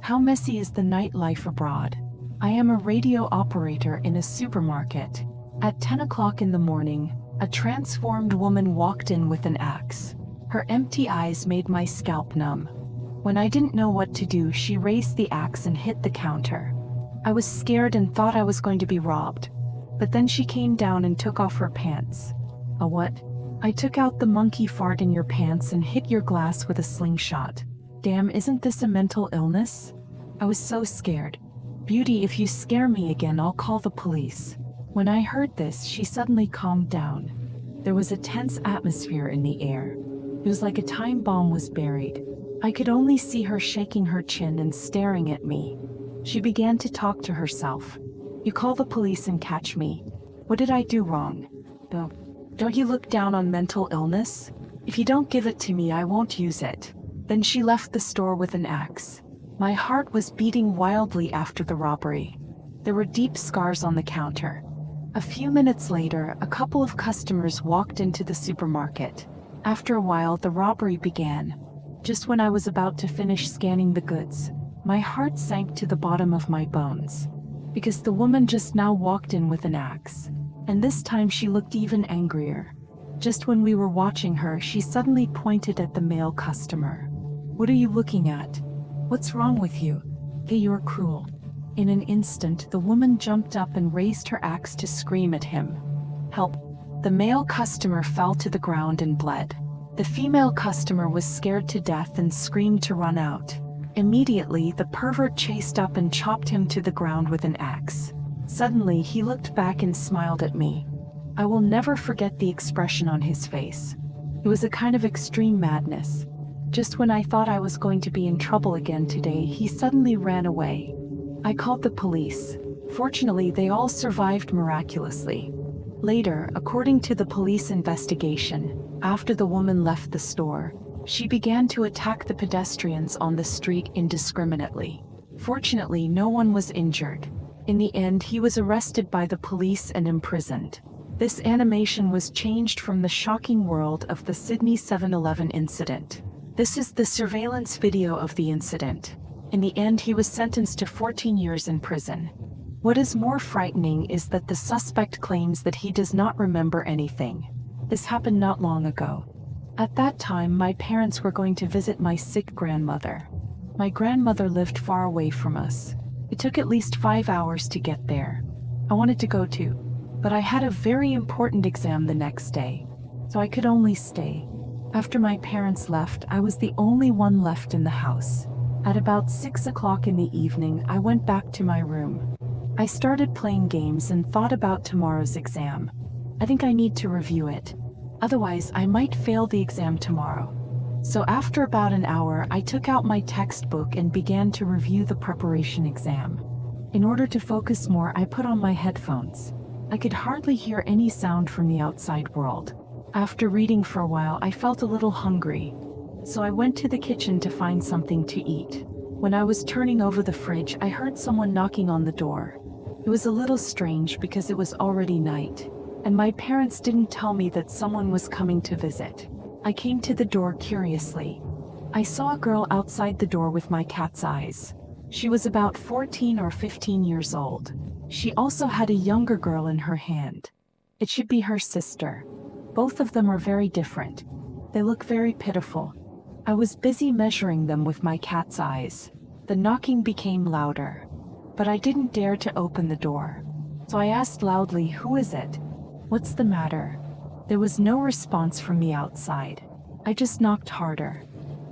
How messy is the nightlife abroad? I am a radio operator in a supermarket. At 10 o'clock in the morning, a transformed woman walked in with an axe. Her empty eyes made my scalp numb. When I didn't know what to do, she raised the axe and hit the counter. I was scared and thought I was going to be robbed. But then she came down and took off her pants. A what? I took out the monkey fart in your pants and hit your glass with a slingshot. Damn, isn't this a mental illness? I was so scared. Beauty, if you scare me again, I'll call the police. When I heard this, she suddenly calmed down. There was a tense atmosphere in the air. It was like a time bomb was buried. I could only see her shaking her chin and staring at me. She began to talk to herself. You call the police and catch me. What did I do wrong? Don't you look down on mental illness? If you don't give it to me, I won't use it. Then she left the store with an axe. My heart was beating wildly after the robbery. There were deep scars on the counter. A few minutes later, a couple of customers walked into the supermarket. After a while, the robbery began. Just when I was about to finish scanning the goods, my heart sank to the bottom of my bones. Because the woman just now walked in with an axe. And this time she looked even angrier. Just when we were watching her, she suddenly pointed at the male customer. What are you looking at? What's wrong with you? Hey, you're cruel. In an instant, the woman jumped up and raised her axe to scream at him. Help! The male customer fell to the ground and bled. The female customer was scared to death and screamed to run out. Immediately, the pervert chased up and chopped him to the ground with an axe. Suddenly, he looked back and smiled at me. I will never forget the expression on his face. It was a kind of extreme madness. Just when I thought I was going to be in trouble again today, he suddenly ran away. I called the police. Fortunately, they all survived miraculously. Later, according to the police investigation, after the woman left the store, she began to attack the pedestrians on the street indiscriminately. Fortunately, no one was injured. In the end, he was arrested by the police and imprisoned. This animation was changed from the shocking world of the Sydney 7-Eleven incident. This is the surveillance video of the incident. In the end, he was sentenced to 14 years in prison. What is more frightening is that the suspect claims that he does not remember anything. This happened not long ago. At that time, my parents were going to visit my sick grandmother. My grandmother lived far away from us. It took at least 5 hours to get there. I wanted to go too, but I had a very important exam the next day, so I could only stay. After my parents left, I was the only one left in the house. At about 6 o'clock in the evening, I went back to my room. I started playing games and thought about tomorrow's exam. I think I need to review it. Otherwise, I might fail the exam tomorrow. So after about an hour, I took out my textbook and began to review the preparation exam. In order to focus more, I put on my headphones. I could hardly hear any sound from the outside world. After reading for a while, I felt a little hungry. So I went to the kitchen to find something to eat. When I was turning over the fridge, I heard someone knocking on the door. It was a little strange because it was already night, and my parents didn't tell me that someone was coming to visit. I came to the door curiously. I saw a girl outside the door with my cat's eyes. She was about 14 or 15 years old. She also had a younger girl in her hand. It should be her sister. Both of them are very different. They look very pitiful. I was busy measuring them with my cat's eyes. The knocking became louder, but I didn't dare to open the door. So I asked loudly, "Who is it? What's the matter?" There was no response from the outside. I just knocked harder.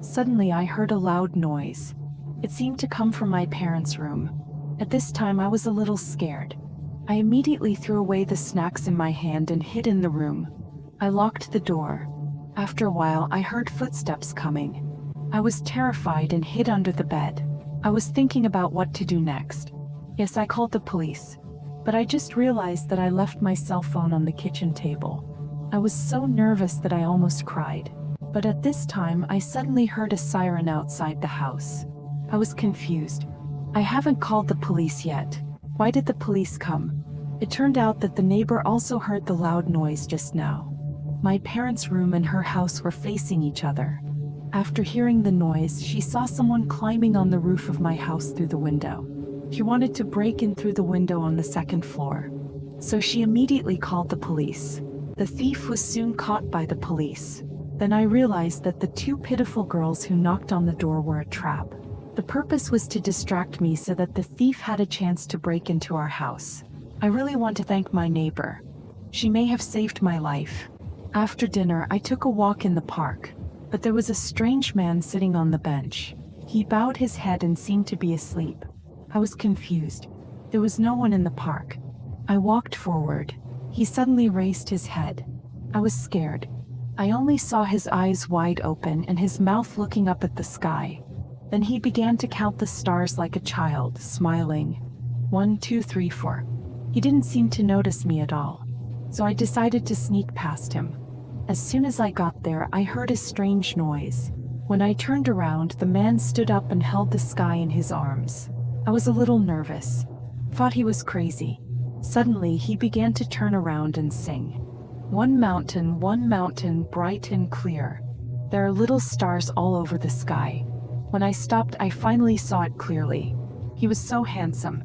Suddenly I heard a loud noise. It seemed to come from my parents' room. At this time I was a little scared. I immediately threw away the snacks in my hand and hid in the room. I locked the door. After a while I heard footsteps coming. I was terrified and hid under the bed. I was thinking about what to do next. Yes, I called the police. But I just realized that I left my cell phone on the kitchen table. I was so nervous that I almost cried. But at this time, I suddenly heard a siren outside the house. I was confused. I haven't called the police yet. Why did the police come? It turned out that the neighbor also heard the loud noise just now. My parents' room and her house were facing each other. After hearing the noise, she saw someone climbing on the roof of my house through the window. She wanted to break in through the window on the second floor. So she immediately called the police. The thief was soon caught by the police. Then I realized that the two pitiful girls who knocked on the door were a trap. The purpose was to distract me so that the thief had a chance to break into our house. I really want to thank my neighbor. She may have saved my life. After dinner, I took a walk in the park, but there was a strange man sitting on the bench. He bowed his head and seemed to be asleep. I was confused. There was no one in the park. I walked forward. He suddenly raised his head. I was scared. I only saw his eyes wide open and his mouth looking up at the sky. Then he began to count the stars like a child, smiling. 1, 2, 3, 4. He didn't seem to notice me at all, so I decided to sneak past him. As soon as I got there, I heard a strange noise. When I turned around, the man stood up and held the sky in his arms. I was a little nervous. Thought he was crazy. Suddenly, he began to turn around and sing. One mountain, bright and clear. There are little stars all over the sky. When I stopped, I finally saw it clearly. He was so handsome.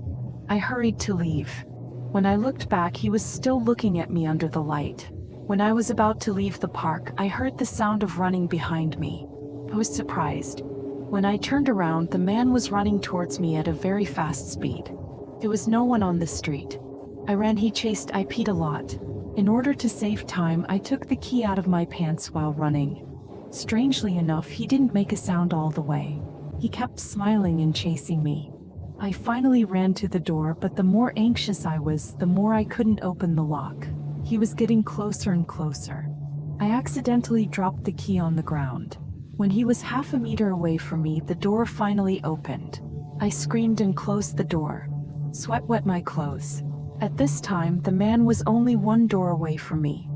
I hurried to leave. When I looked back, he was still looking at me under the light. When I was about to leave the park, I heard the sound of running behind me. I was surprised. When I turned around, the man was running towards me at a very fast speed. There was no one on the street. I ran, he chased, I peed a lot. In order to save time, I took the key out of my pants while running. Strangely enough, he didn't make a sound all the way. He kept smiling and chasing me. I finally ran to the door, but the more anxious I was, the more I couldn't open the lock. He was getting closer and closer. I accidentally dropped the key on the ground. When he was half a meter away from me, the door finally opened. I screamed and closed the door. Sweat wet my clothes. At this time, the man was only one door away from me.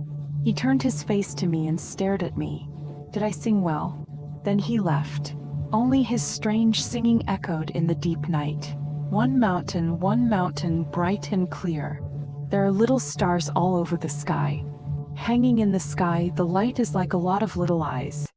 He turned his face to me and stared at me. Did I sing well? Then he left. Only his strange singing echoed in the deep night. One mountain, bright and clear. There are little stars all over the sky. Hanging in the sky, the light is like a lot of little eyes.